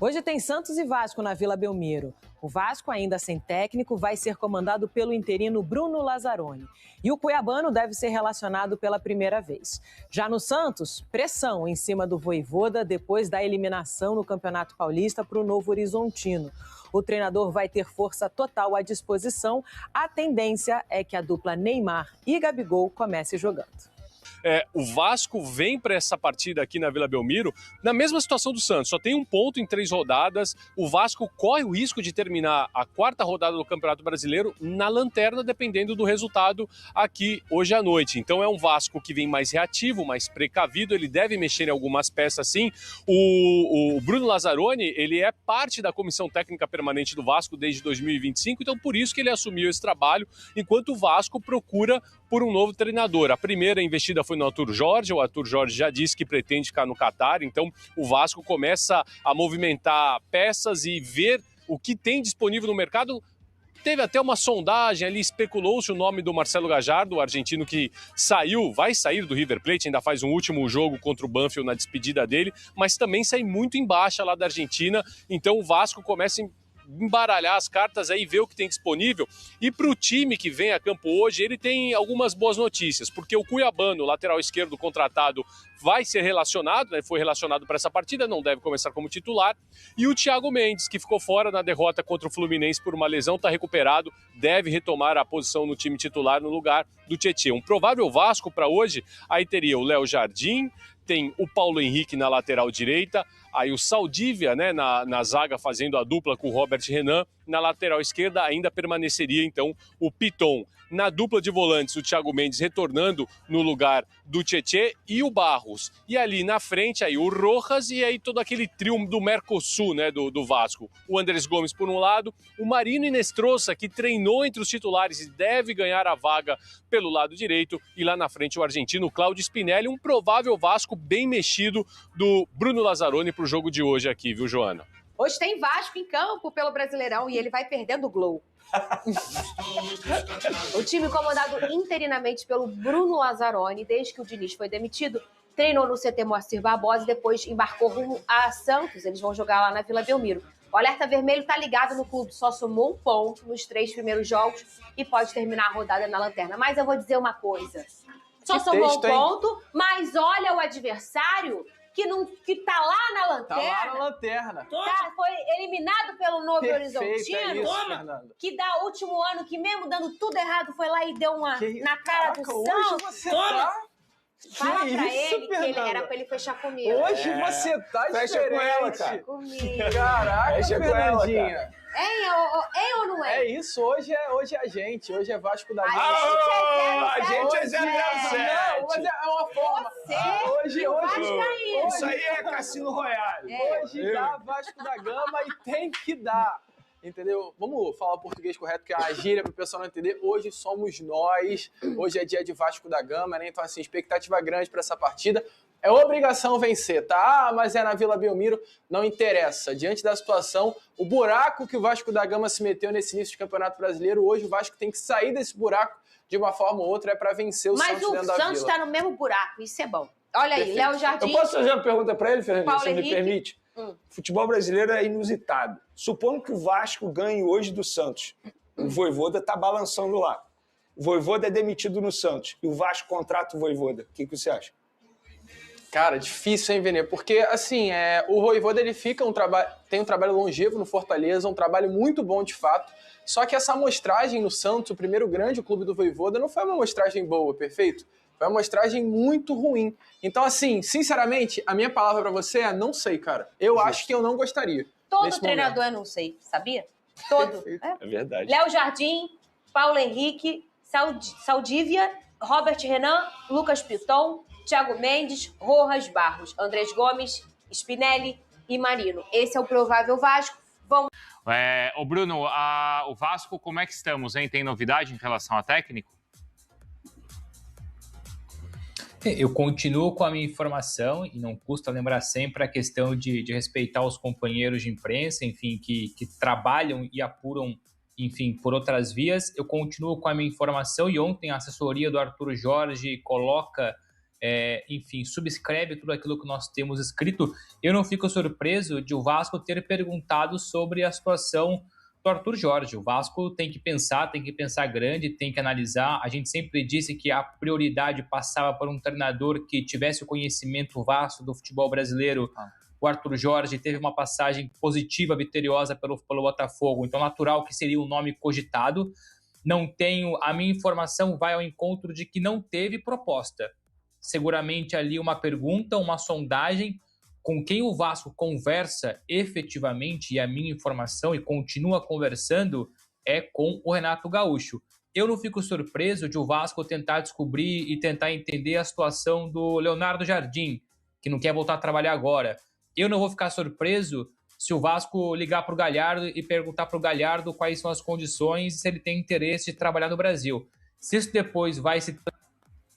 Hoje tem Santos e Vasco na Vila Belmiro. O Vasco, ainda sem técnico, vai ser comandado pelo interino Bruno Lazzaroni. E o cuiabano deve ser relacionado pela primeira vez. Já no Santos, pressão em cima do Vojvoda depois da eliminação no Campeonato Paulista para o Novo Horizontino. O treinador vai ter força total à disposição. A tendência é que a dupla Neymar e Gabigol comece jogando. O Vasco vem para essa partida aqui na Vila Belmiro na mesma situação do Santos, só tem 1 ponto em 3 rodadas. O Vasco corre o risco de terminar a 4ª rodada do Campeonato Brasileiro na lanterna, dependendo do resultado aqui hoje à noite. Então é um Vasco que vem mais reativo, mais precavido, ele deve mexer em algumas peças sim. O Bruno Lazzaroni, ele é parte da Comissão Técnica Permanente do Vasco desde 2025, então por isso que ele assumiu esse trabalho, enquanto o Vasco procura por um novo treinador. A primeira investida foi no Arthur Jorge. O Arthur Jorge já disse que pretende ficar no Catar, então o Vasco começa a movimentar peças e ver o que tem disponível no mercado. Teve até uma sondagem ali, especulou-se o nome do Marcelo Gallardo, o argentino que vai sair do River Plate, ainda faz um último jogo contra o Banfield na despedida dele, mas também sai muito em baixa lá da Argentina, então o Vasco começa a embaralhar as cartas aí, ver o que tem disponível. E para o time que vem a campo hoje, ele tem algumas boas notícias, porque o cuiabano, lateral esquerdo contratado, vai ser relacionado, né? Foi relacionado para essa partida, não deve começar como titular. E o Thiago Mendes, que ficou fora na derrota contra o Fluminense por uma lesão, está recuperado, deve retomar a posição no time titular no lugar do Tietê. Um provável Vasco para hoje, aí teria o Léo Jardim, tem o Paulo Henrique na lateral direita, aí o Saldívia, né, na zaga fazendo a dupla com o Robert Renan, na lateral esquerda ainda permaneceria então o Piton. Na dupla de volantes, o Thiago Mendes retornando no lugar do Tietê e o Barros. E ali na frente, aí o Rojas e aí todo aquele trio do Mercosul, né, do Vasco. O Andrés Gomes por um lado, o Marino Inestrosa, que treinou entre os titulares e deve ganhar a vaga pelo lado direito. E lá na frente o argentino Claudio Spinelli, um provável Vasco bem mexido do Bruno Lazzaroni para o jogo de hoje aqui, viu, Joana? Hoje tem Vasco em campo pelo Brasileirão e ele vai perdendo o Globo. O time comandado interinamente pelo Bruno Lazzaroni, desde que o Diniz foi demitido, treinou no CT Moacir Barbosa e depois embarcou rumo a Santos. Eles vão jogar lá na Vila Belmiro. O alerta vermelho tá ligado no clube, só somou 1 ponto nos 3 primeiros jogos e pode terminar a rodada na lanterna. Mas eu vou dizer uma coisa, só somou 1 ponto, mas olha o adversário que tá lá na lanterna. Tá lá na lanterna. Foi eliminado pelo Novo Horizontino. É isso, Fernanda. Que da último ano, que mesmo dando tudo errado, foi lá e deu uma na cara do Santos. Hoje você tá... Fala que pra isso, ele que ele Fernanda? era pra ele fechar comigo. Hoje você tá Fecha diferente. com ela, cara. Comigo. Caraca, Fecha com ela, Fernandinha. É ou não é? É isso, hoje é a gente. Hoje é Vasco da Gama. A gente é 007. Não, mas é uma forma. Você e o Vascaíno. Isso aí é Cassino Royale. Hoje dá Vasco da Gama e tem que dar. Entendeu? Vamos falar o português correto, que é a gíria para o pessoal não entender. Hoje somos nós. Hoje é dia de Vasco da Gama, né? Então, assim, expectativa grande para essa partida. É obrigação vencer, tá? Ah, mas é na Vila Belmiro. Não interessa. Diante da situação, o buraco que o Vasco da Gama se meteu nesse início de Campeonato Brasileiro, hoje o Vasco tem que sair desse buraco de uma forma ou outra, é para vencer o Santos dentro da Vila. Mas o Santos está no mesmo buraco, isso é bom. Olha aí, Perfeito. Léo Jardim. Eu posso fazer uma pergunta para ele, Fernando, Paulo se me Henrique? permite? Futebol brasileiro é inusitado. Supondo que o Vasco ganhe hoje do Santos. O Vojvoda está balançando lá. O Vojvoda é demitido no Santos. E o Vasco contrata o Vojvoda. O que você acha? Cara, difícil, hein, Vene? Porque, assim, o Vojvoda, ele tem um trabalho longevo no Fortaleza, um trabalho muito bom, de fato. Só que essa amostragem no Santos, o primeiro grande clube do Vojvoda, não foi uma amostragem boa, perfeito? Foi uma amostragem muito ruim. Então, assim, sinceramente, a minha palavra pra você é não sei, cara. Eu acho que eu não gostaria. Todo treinador é não sei, sabia? Todo. É verdade. Léo Jardim, Paulo Henrique, Saldívia, Robert Renan, Lucas Piton, Thiago Mendes, Rojas, Barros, Andrés Gomes, Spinelli e Marino. Esse é o provável Vasco. Vamos. Ô Bruno, o Vasco, como é que estamos, hein? Tem novidade em relação a técnico? Eu continuo com a minha informação e não custa lembrar sempre a questão de respeitar os companheiros de imprensa, enfim, que trabalham e apuram, enfim, por outras vias. Eu continuo com a minha informação e ontem a assessoria do Arthur Jorge coloca enfim, subscreve tudo aquilo que nós temos escrito. Eu não fico surpreso de o Vasco ter perguntado sobre a situação do Arthur Jorge. O Vasco tem que pensar grande, tem que analisar. A gente sempre disse que a prioridade passava por um treinador que tivesse o conhecimento vasto do futebol brasileiro. O Arthur Jorge teve uma passagem positiva, vitoriosa pelo Botafogo, então natural que seria o nome cogitado. Não tenho, a minha informação vai ao encontro de que não teve proposta. Seguramente ali uma pergunta, uma sondagem. Com quem o Vasco conversa efetivamente, e a minha informação, e continua conversando, é com o Renato Gaúcho. Eu não fico surpreso de o Vasco tentar descobrir e tentar entender a situação do Leonardo Jardim, que não quer voltar a trabalhar agora. Eu não vou ficar surpreso se o Vasco ligar para o Galhardo e perguntar para o Galhardo quais são as condições e se ele tem interesse de trabalhar no Brasil. Se isso depois vai se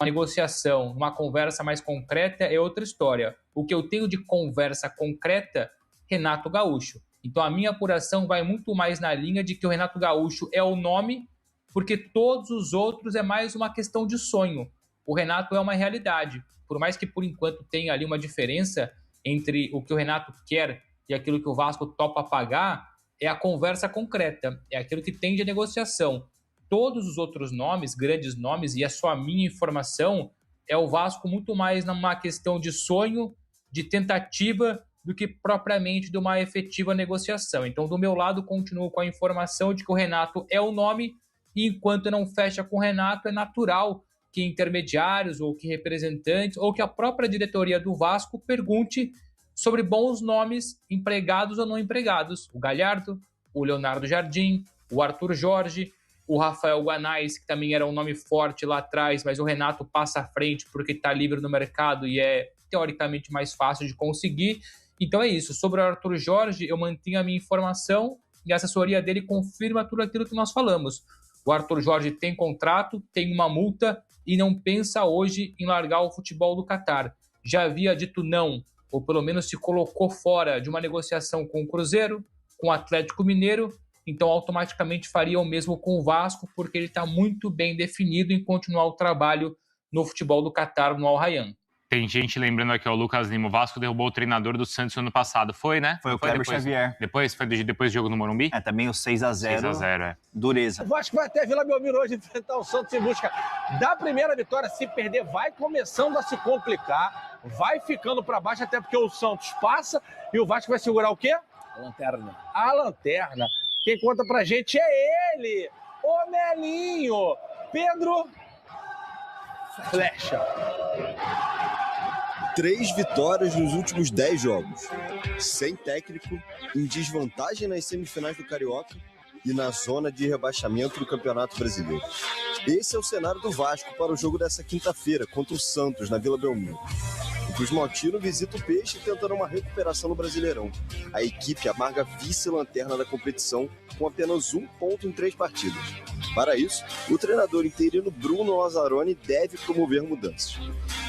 uma negociação, uma conversa mais concreta, é outra história. O que eu tenho de conversa concreta, Renato Gaúcho. Então a minha apuração vai muito mais na linha de que o Renato Gaúcho é o nome, porque todos os outros é mais uma questão de sonho. O Renato é uma realidade. Por mais que por enquanto tenha ali uma diferença entre o que o Renato quer e aquilo que o Vasco topa pagar, é a conversa concreta, é aquilo que tem de negociação. Todos os outros nomes, grandes nomes, e é só a minha informação, é o Vasco muito mais numa questão de sonho, de tentativa, do que propriamente de uma efetiva negociação. Então, do meu lado, continuo com a informação de que o Renato é o nome, e enquanto não fecha com o Renato, é natural que intermediários, ou que representantes, ou que a própria diretoria do Vasco pergunte sobre bons nomes, empregados ou não empregados. O Galhardo, o Leonardo Jardim, o Arthur Jorge, o Rafael Guanais, que também era um nome forte lá atrás, mas o Renato passa à frente porque está livre no mercado e é teoricamente mais fácil de conseguir. Então é isso. Sobre o Arthur Jorge, eu mantenho a minha informação e a assessoria dele confirma tudo aquilo que nós falamos. O Arthur Jorge tem contrato, tem uma multa e não pensa hoje em largar o futebol do Catar. Já havia dito não, ou pelo menos se colocou fora de uma negociação com o Cruzeiro, com o Atlético Mineiro, então automaticamente faria o mesmo com o Vasco, porque ele está muito bem definido em continuar o trabalho no futebol do Catar, no Al Rayyan. Tem gente lembrando aqui, o Lucas Lima, o Vasco derrubou o treinador do Santos no ano passado, foi, né? Foi o Kleber Xavier. Depois do jogo no Morumbi? Também o 6-0. 6-0, é. Dureza. O Vasco vai até Vila Belmiro hoje enfrentar o Santos em busca da primeira vitória. Se perder, vai começando a se complicar, vai ficando para baixo, até porque o Santos passa e o Vasco vai segurar o quê? A lanterna. A lanterna. Quem conta pra gente é ele, o Melinho, Pedro Flecha. 3 vitórias nos últimos 10 jogos. Sem técnico, em desvantagem nas semifinais do Carioca e na zona de rebaixamento do Campeonato Brasileiro. Esse é o cenário do Vasco para o jogo dessa quinta-feira contra o Santos, na Vila Belmiro. O Cruz Maltino visita o Peixe tentando uma recuperação no Brasileirão. A equipe amarga vice-lanterna da competição com apenas 1 ponto em 3 partidas. Para isso, o treinador interino Bruno Lazzaroni deve promover mudanças.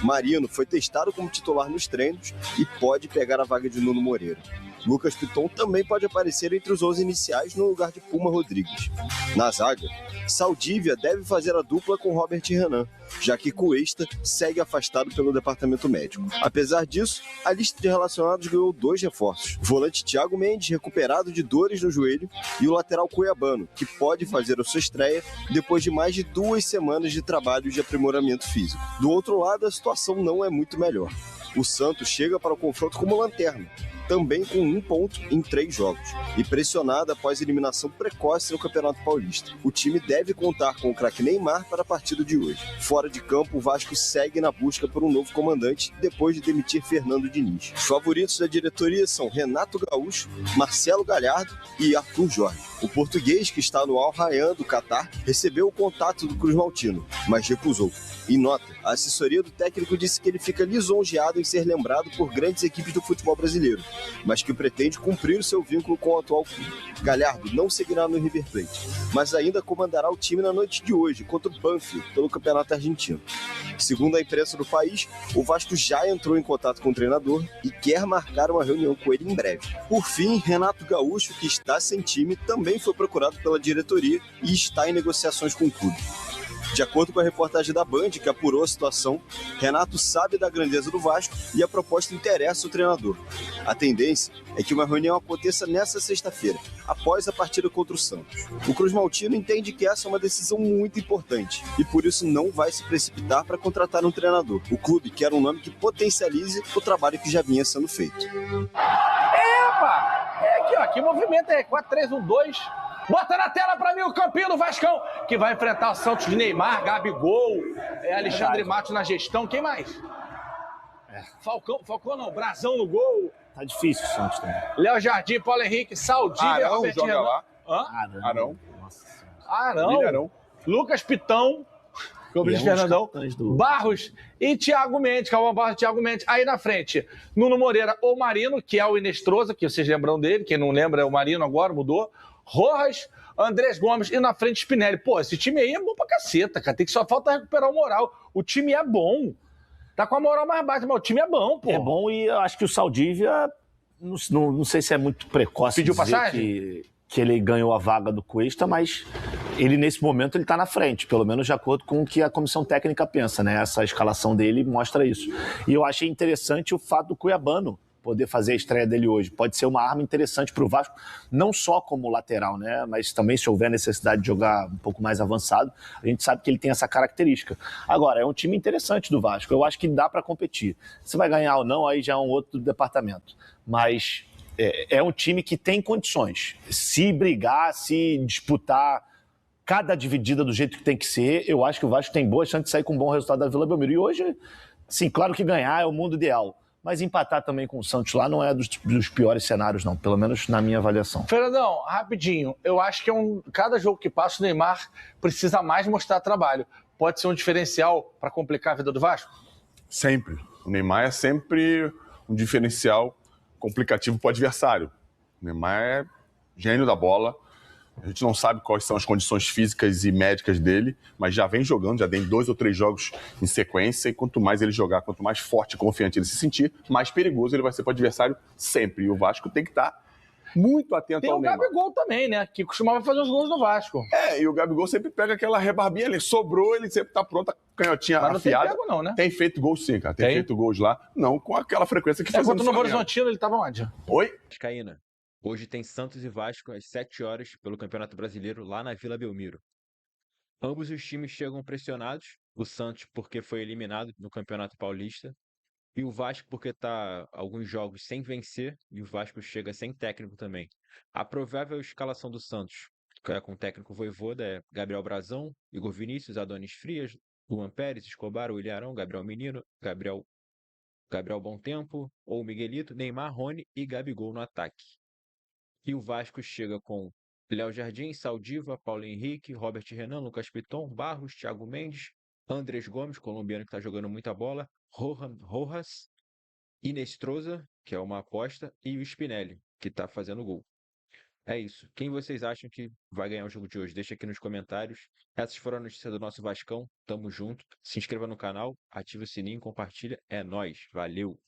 Marino foi testado como titular nos treinos e pode pegar a vaga de Nuno Moreira. Lucas Piton também pode aparecer entre os 11 iniciais no lugar de Puma Rodrigues. Na zaga, Saldívia deve fazer a dupla com Robert Renan, já que Cuesta segue afastado pelo departamento médico. Apesar disso, a lista de relacionados ganhou 2 reforços. O volante Thiago Mendes, recuperado de dores no joelho, e o lateral Cuiabano, que pode fazer a sua estreia depois de mais de 2 semanas de trabalho de aprimoramento físico. Do outro lado, a situação não é muito melhor. O Santos chega para o confronto como lanterna, também com 1 ponto em 3 jogos, e pressionado após eliminação precoce no Campeonato Paulista. O time deve contar com o craque Neymar para a partida de hoje. Fora de campo, o Vasco segue na busca por um novo comandante, depois de demitir Fernando Diniz. Os favoritos da diretoria são Renato Gaúcho, Marcelo Galhardo e Arthur Jorge. O português, que está no Al Rayyan do Catar, recebeu o contato do Cruz Maltino, mas recusou. Em nota, a assessoria do técnico disse que ele fica lisonjeado em ser lembrado por grandes equipes do futebol brasileiro, mas que pretende cumprir o seu vínculo com o atual clube. Galhardo não seguirá no River Plate, mas ainda comandará o time na noite de hoje contra o Banfield pelo Campeonato Argentino. Segundo a imprensa do país, o Vasco já entrou em contato com o treinador e quer marcar uma reunião com ele em breve. Por fim, Renato Gaúcho, que está sem time, também foi procurado pela diretoria e está em negociações com o clube. De acordo com a reportagem da Band, que apurou a situação, Renato sabe da grandeza do Vasco e a proposta interessa o treinador. A tendência é que uma reunião aconteça nesta sexta-feira, após a partida contra o Santos. O Cruz Maltino entende que essa é uma decisão muito importante e por isso não vai se precipitar para contratar um treinador. O clube quer um nome que potencialize o trabalho que já vinha sendo feito. Epa! É aqui, ó. Que movimento é 4-3-1-2. Bota na tela pra mim o campinho do Vascão, que vai enfrentar o Santos de Neymar, Gabigol, Alexandre Matos na gestão. Quem mais? Falcão não, Brazão no gol. Tá difícil o Santos também. Léo Jardim, Paulo Henrique, Saldívia, Arão Robert joga Renan. lá. Arão. Arão. Lucas Pitão, como diz Fernandão. Barros e Thiago Mendes, Calma Barros e Thiago Mendes. Aí na frente, Nuno Moreira ou Marino, que é o Inestrosa, que vocês lembram dele. Quem não lembra é o Marino agora, mudou. Rojas, Andrés Gomes e na frente Spinelli. Pô, esse time aí é bom pra caceta, cara. Só falta recuperar o moral. O time é bom. Tá com a moral mais baixa, mas o time é bom, pô. É bom e eu acho que o Saldívia, não sei se é muito precoce pediu dizer passagem? que ele ganhou a vaga do Cuesta, mas ele nesse momento ele tá na frente, pelo menos de acordo com o que a comissão técnica pensa, né? Essa escalação dele mostra isso. E eu achei interessante o fato do Cuiabano poder fazer a estreia dele hoje. Pode ser uma arma interessante para o Vasco, não só como lateral, né? Mas também se houver necessidade de jogar um pouco mais avançado, a gente sabe que ele tem essa característica. Agora, é um time interessante do Vasco, eu acho que dá para competir. Se vai ganhar ou não, aí já é um outro departamento. Mas é um time que tem condições. Se brigar, se disputar cada dividida do jeito que tem que ser, eu acho que o Vasco tem boa chance de sair com um bom resultado da Vila Belmiro. E hoje, sim, claro que ganhar é o mundo ideal. Mas empatar também com o Santos lá não é dos piores cenários, não. Pelo menos na minha avaliação. Fernandão, rapidinho. Eu acho que cada jogo que passa, o Neymar precisa mais mostrar trabalho. Pode ser um diferencial para complicar a vida do Vasco? Sempre. O Neymar é sempre um diferencial complicativo para o adversário. O Neymar é gênio da bola. A gente não sabe quais são as condições físicas e médicas dele, mas já vem jogando, já tem 2 ou 3 jogos em sequência, e quanto mais ele jogar, quanto mais forte e confiante ele se sentir, mais perigoso ele vai ser para o adversário sempre. E o Vasco tem que estar muito atento ao Neymar. Tem o Gabigol também, né? Que costumava fazer os gols no Vasco. E o Gabigol sempre pega aquela rebarbinha ali, sobrou, ele sempre tá pronto, a canhotinha mas não afiada. Tem pego não, né? Tem feito gols sim, cara. Tem feito gols lá. Não com aquela frequência que fazia no Novo Horizontino, ele tava onde? Oi? Vascaína. Hoje tem Santos e Vasco às 7 horas pelo Campeonato Brasileiro lá na Vila Belmiro. Ambos os times chegam pressionados, o Santos porque foi eliminado no Campeonato Paulista e o Vasco porque está alguns jogos sem vencer e o Vasco chega sem técnico também. A provável escalação do Santos, que é com o técnico Vojvoda, é Gabriel Brazão, Igor Vinícius, Adonis Frias, Luan Pérez, Escobar, Willian Arão, Gabriel Menino, Gabriel Bom Tempo, ou Miguelito, Neymar, Rony e Gabigol no ataque. E o Vasco chega com Léo Jardim, Saldívia, Paulo Henrique, Robert Renan, Lucas Piton, Barros, Thiago Mendes, Andrés Gomes, colombiano que está jogando muita bola, Rojas, Inestrosa, que é uma aposta, e o Spinelli, que está fazendo gol. É isso. Quem vocês acham que vai ganhar o jogo de hoje? Deixa aqui nos comentários. Essas foram as notícias do nosso Vascão. Tamo junto. Se inscreva no canal, ative o sininho, compartilha. É nóis. Valeu!